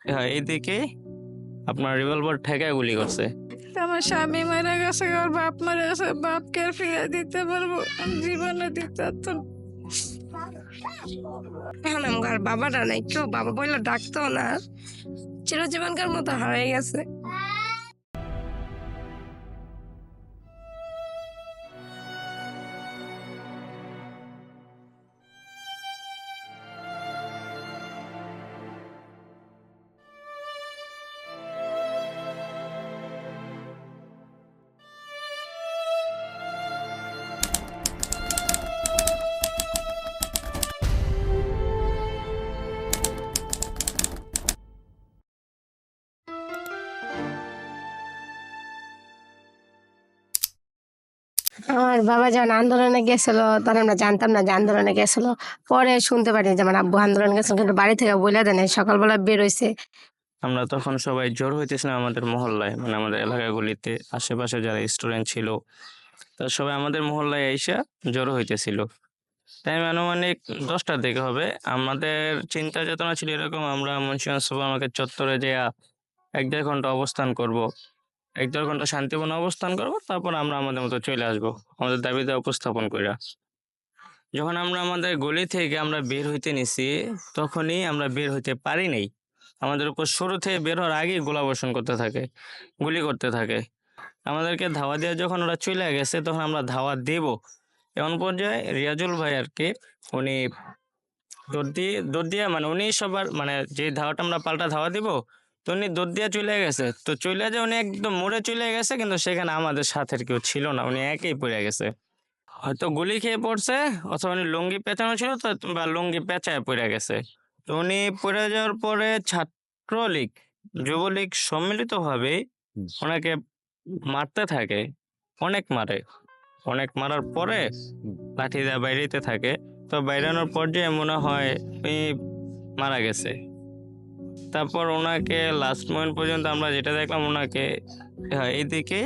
হ্যাঁ, এইদিকে আপনার রিভলভার ঠেকায় গুলি করছে। আমার স্বামী মারা গেছে, ওর বাপ মারা গেছে, বাপকে আর ফিরে দিতে পারবো? আমি জীবনে দিতে পারতাম। এখন আমার বাবাটা নাই, কেউ বাবা বললে ডাকতো না, চিরজীবনকার মতো হারিয়ে গেছে। আমার বাবা যখন আন্দোলনে গেছিল তখন আমরা জানতাম না যে আন্দোলনে গেছিল। পরে শুনতে পারি যে আমার আব্বু আন্দোলনে গেছিল, কিন্তু বাড়ি থেকে বলে দেয় নাই, সকালবেলা বের হয়েছে। আমরা তখন সবাই জড়ো হইতেছিলাম আমাদের মহল্লায়, মানে আমাদের এলাকাগুলিতে আশেপাশে যারা স্টুডেন্ট ছিল তারা সবাই আমাদের মহল্লায় এসে জড়ো হইতেছিল। টাইম আনুমানিক 10টার দিকে হবে। আমাদের চিন্তা চেতনা ছিল এরকম, আমরা মুন্সিগঞ্জ সুপার মার্কেট চত্বরে যে 1-1.5 ঘন্টা অবস্থান করব, 1-1.5 ঘন্টা শান্তিপূর্ণ অবস্থান করব, তারপর আমরা আমাদের মতো চলে আসব আমাদের দাবিটা উপস্থাপন কইরা। যখন আমরা আমাদের গলি থেকে আমরা বের হইতে নিছি, তখনই আমরা বের হইতে পারি নাই। আমাদের উপর শুরু থেকে বের হওয়ার আগেই গোলাবর্ষণ করতে থাকে, গুলি করতে থাকে। আমাদেরকে ধাওয়া দিয়ে যখন ওরা চলে গেছে, তখন আমরা ধাওয়া দেব এমন পর্যায়ে রিয়াজুল ভাই আর কি, উনি দৌড় দিয়ে মানে উনি সবার মানে যে ধাওয়াটা আমরা পাল্টা ধাওয়া দিব, তো উনি দৌড় দিয়ে চলে গেছে। তো চলে যায় উনি একদম মোড়ে চলে গেছে, কিন্তু সেখানে আমাদের সাথের কেউ ছিল না, উনি একাই পড়ে গেছে। হয়তো গুলি খেয়ে পড়ছে, অথবা উনি লুঙ্গি পেঁচানো ছিল তো, বা লুঙ্গি পেঁচায় পড়ে গেছে। তো উনি পড়ে যাওয়ার পরে ছাত্রলীগ যুবলীগ সম্মিলিতভাবে ওনাকে মারতে থাকে, অনেক মারে। অনেক মারার পরে লাঠি দিয়ে বাইরেতে থাকে। তো বাইরানোর পর্যায়ে মনে হয় উনি মারা গেছে। তারপর ওনাকে লাস্ট মোমেন্ট পর্যন্ত আমরা যেটা দেখলাম, ওনাকে এইদিকে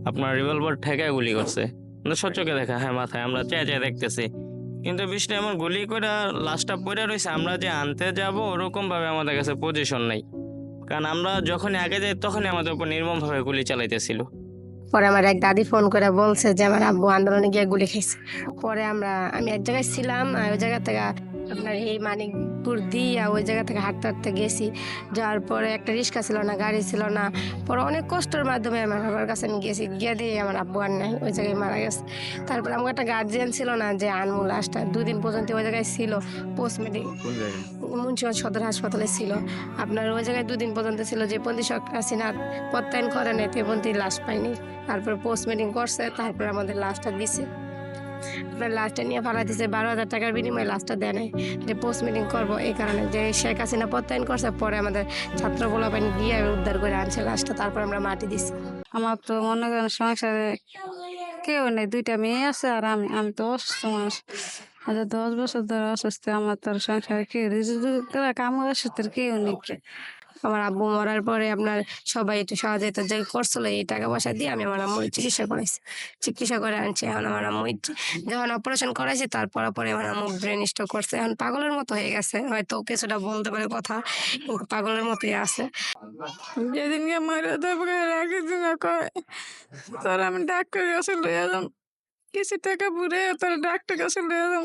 আপনার রিভলভার ঠেকায় গুলি করছে, মানে সচক্ষে দেখা, হ্যাঁ মাথায়, আমরা চেয়ে চেয়ে দেখতেছি। কিন্তু বিষয়টা এমন গুলি করে লাশটা পড়ে রয়েছে, আমরা যে আনতে যাব ওরকম ভাবে আমাদের কাছে পজিশন নাই, কারণ আমরা যখনই আগে যাই তখনই আমাদের উপর নির্মম ভাবে গুলি চালাইতেছিল। পরে আমার এক দাদি ফোন করে বলছে যে আমার আব্বু আন্দোলনে গিয়ে গুলি খাইছে। পরে আমি এক জায়গায় ছিলাম, আর ওই জায়গা থেকে আপনার এই মানিকপুর দিয়ে ওই জায়গা থেকে হাঁটতে হাঁটতে গেছি। যাওয়ার পরে একটা রিক্সা ছিল না, গাড়ি ছিল না। পরে অনেক কষ্টের মাধ্যমে আমার বাবার কাছে আমি গেছি, গিয়ে দিয়ে আমার আব্বু আর নাই, ওই জায়গায় মারা গেছে। তারপরে আমার একটা গার্জিয়ান ছিল না যে আনমু লাশটা, 2 দিন পর্যন্ত ওই জায়গায় ছিল। পোস্টমেডিং মুন্সিগঞ্জ সদর হাসপাতালে ছিল। আপনার ওই জায়গায় 2 দিন পর্যন্ত ছিল, যে পর্যন্ত শেখ হাসিনা প্রত্যয়ন করে নাই সে পর্যন্ত লাশ পাইনি। তারপরে পোস্টমেডিং করছে, তারপরে আমাদের লাশটা দিছে। আপনার লাশটা নিয়ে ফালা দিছে, 12,000 টাকার বিনিময়ে লাশটা দেয় নাই, যে পোস্টমেডিং করবো এই কারণে যে শেখ হাসিনা প্রত্যয়ন করছে। পরে আমাদের ছাত্র পোলাপানি গিয়ে উদ্ধার করে আনছে লাশটা, তারপর আমরা মাটি দিছি। আমার তো মনে করেন সংসারে কেউ নেই, 2টা মেয়ে আছে আর আমি আমি তো অসুস্থ মানুষ। আজ 10 বছর ধরে অসুস্থ, আমার তো আর সংসারে কেউ কাম অসুস্থ কেউ নেই। আমার আব্বু মরার পরে আপনার সবাই একটু সহযোগিতা যে করছিল, এই টাকা পয়সা দিয়ে আমি আমার আম্মুর চিকিৎসা করাইছি, চিকিৎসা করে আনছি। এখন আমার আম্মু যখন অপারেশন করাইছি, তারপর পরে আমার আম্মু ব্রেন স্ট্রোক করছে, এখন পাগলের মতো হয়ে গেছে। হয়তো কিছুটা বলতে পারে কথা, কিন্তু পাগলের মতোই আছে। যেদিনকে মারা দেবো আগের দিন কয় তোর আমি ডাক্তার কাছে লয়ে এলাম, কিছু টাকা পুরে তোর ডাক্তার কাছে লয়ে এলাম,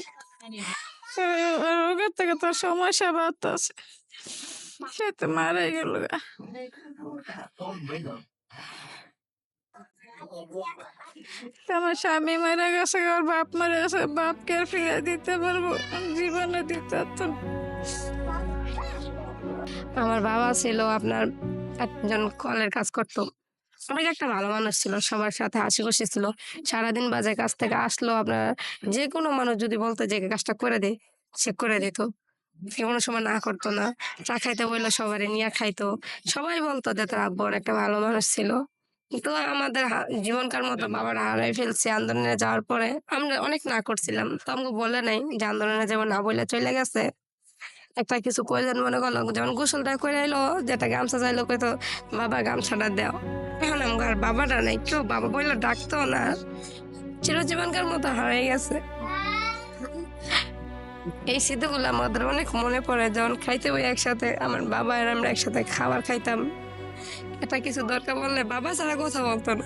রোগের থেকে তোর সমস্যা বাড়তেছে। সে তো মারাই গেল। আমার স্বামী মারা গেছে, ওর বাপ মারা গেছে, বাপকে আর ফিরে দিতে পারবো? আমি জীবনে দিতে পারতাম। আমার বাবা ছিল আপনার একজন কলের কাজ করতো, অনেক একটা ভালো মানুষ ছিল, সবার সাথে হাসি খুশি ছিল। সারাদিন বাজে কাজ থেকে আসলো, আপনার যে কোনো মানুষ যদি বলতো যে কাজটা করে দে, সে করে দিত। সে কোনো সময় না করতো না। চা খাইতে বললে সবারই নিয়ে খাইতো। সবাই বলতো যে তোর আব্বু একটা ভালো মানুষ ছিল। কিন্তু আমাদের জীবনকার মতো বাবারা হারাই ফেলছে আন্দোলনে যাওয়ার পরে। আমরা অনেক না করছিলাম, তো আমাকে বলে নাই যে আন্দোলনে যাবো, না বলে চলে গেছে। একটা কিছু প্রয়োজন মনে করলো, যেমন গোসলটা করে এলো, যেটা গামছা চাইলো, কইতো বাবা গামছাটা দাও। এখন আমার বাবাটা নাই, কেউ বাবা বললে ডাকতো না, চিরজীবনকার মতো হারিয়ে গেছে। এই স্মৃতিগুলো আমাদের অনেক মনে পড়ে, যখন খাইতে বই একসাথে আমার বাবা আর আমরা একসাথে খাবার খাইতাম। এটা কিছু দরকার বললে বাবা ছাড়া কথা বলতো না।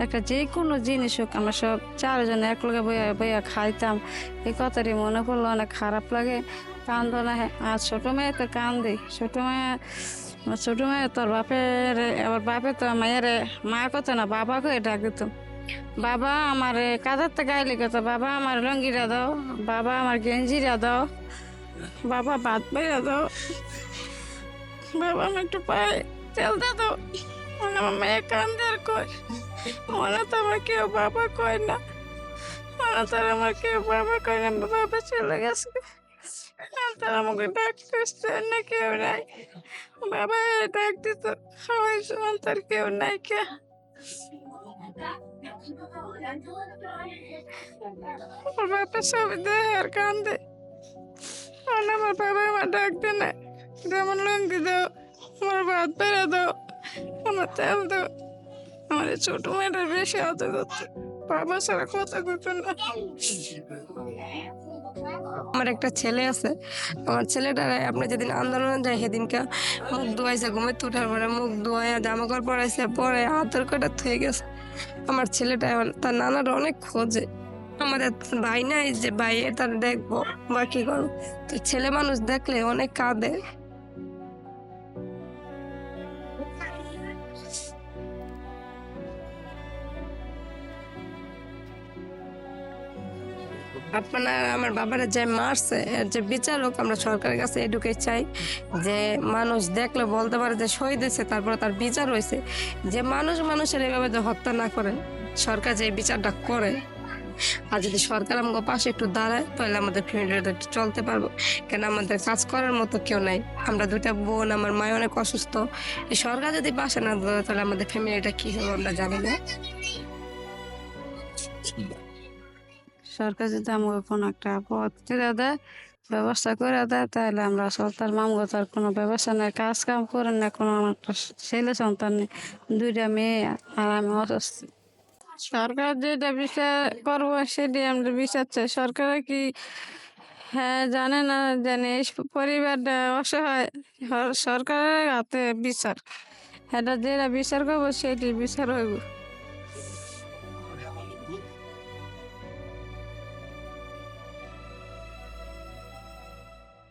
একটা যে কোনো জিনিস হোক আমরা সব চারজন এক লগে বইয়া বইয়া খাইতাম। এই কথাটি মনে পড়লো অনেক খারাপ লাগে, কান্দো না। আর ছোট মেয়ে তো কান্দি, ছোট মেয়ে তোর বাপের, আবার বাপে তো মায়ের মা কত না বাবাকে ডাক দিত। বাবা আমার কাঁদার থেকে গাইলে কত, বাবা আমার লঙ্গিটা দাও, বাবা আমার গেঞ্জিটা দাও, বাবা ভাত বাইরা দাও, বাবা আমার একটু পায়ে তেল দে দাও। আমার মেয়ে কান্দে আর কয়, মনে তো আমার কেউ বাবা কয় না, মনে তো আমার কেউ বাবা কয় না, বাবা চলে গেছে। তার আমাকে ডাকতেছে না, কেউ নাই, বাবা ডাক দিত সবাই সময়, তার কেউ নাই কে। আমার বাবা সব দেয় আর কান্দে, আমার বাবা আমার ডাক দেয় না, যেমন লঙ্গি দাও, আমার ভাত বেড়ে দাও, আমার তেল দাও। আমার এই ছোট মেয়েটার বেশি আদর করতো, বাবা ছাড়া কথা করতো না। আমার একটা ছেলে আছে, আমার ছেলেটার আপনি যেদিন আন্দোলনে যায় সেদিনকে মুখ ধোয়াইছে, ঘুমের উঠার পরে মুখ ধোয়াইয়া জামা কাপড় পরাইছে, পরে হাতের কটা থয়ে গেছে। আমার ছেলেটা এখন তার নানার অনেক খোঁজে, আমাদের ভাই নাই যে ভাই তার দেখবো বা কি করবো, তো ছেলে মানুষ দেখলে অনেক কাঁদে। আপনার আমার বাবারা যে মারছে এর যে বিচার হোক, আমরা সরকারের কাছে এটুকুই চাই যে মানুষ দেখলে বলতে পারে যে শহীদ হয়েছে, তারপরে তার বিচার হয়েছে, যে মানুষের এভাবে যে হত্যা না করে, সরকার যে বিচারটা করে। আর যদি সরকার আমাদের পাশে একটু দাঁড়ায় তাহলে আমাদের ফ্যামিলিটা একটু চলতে পারবো, কেন আমাদের কাজ করার মতো কেউ নাই। আমরা দুইটা বোন, আমার মা অনেক অসুস্থ, এই সরকার যদি পাশে না দাঁড়ায় তাহলে আমাদের ফ্যামিলিটা কি হবে আমরা জানি না। সরকার যদি আমাকে কোনো একটা পথ করে দেয়, ব্যবস্থা করে দেয়, তাহলে আমরা সরকার মামগো, তার কোনো ব্যবস্থা নেই, কাজ কাম করে না, কোনো আমার একটা ছেলে সন্তান নেই, দুইটা মেয়ে আর আমি অসুস্থ। সরকার যেটা বিচার করবো সেটি আমরা বিচার চাই। সরকার কি হ্যাঁ জানে না জানে এই পরিবারটা অসহায়, সরকারের হাতে বিচার, এটা যেটা বিচার করবো সেটি বিচার হইব।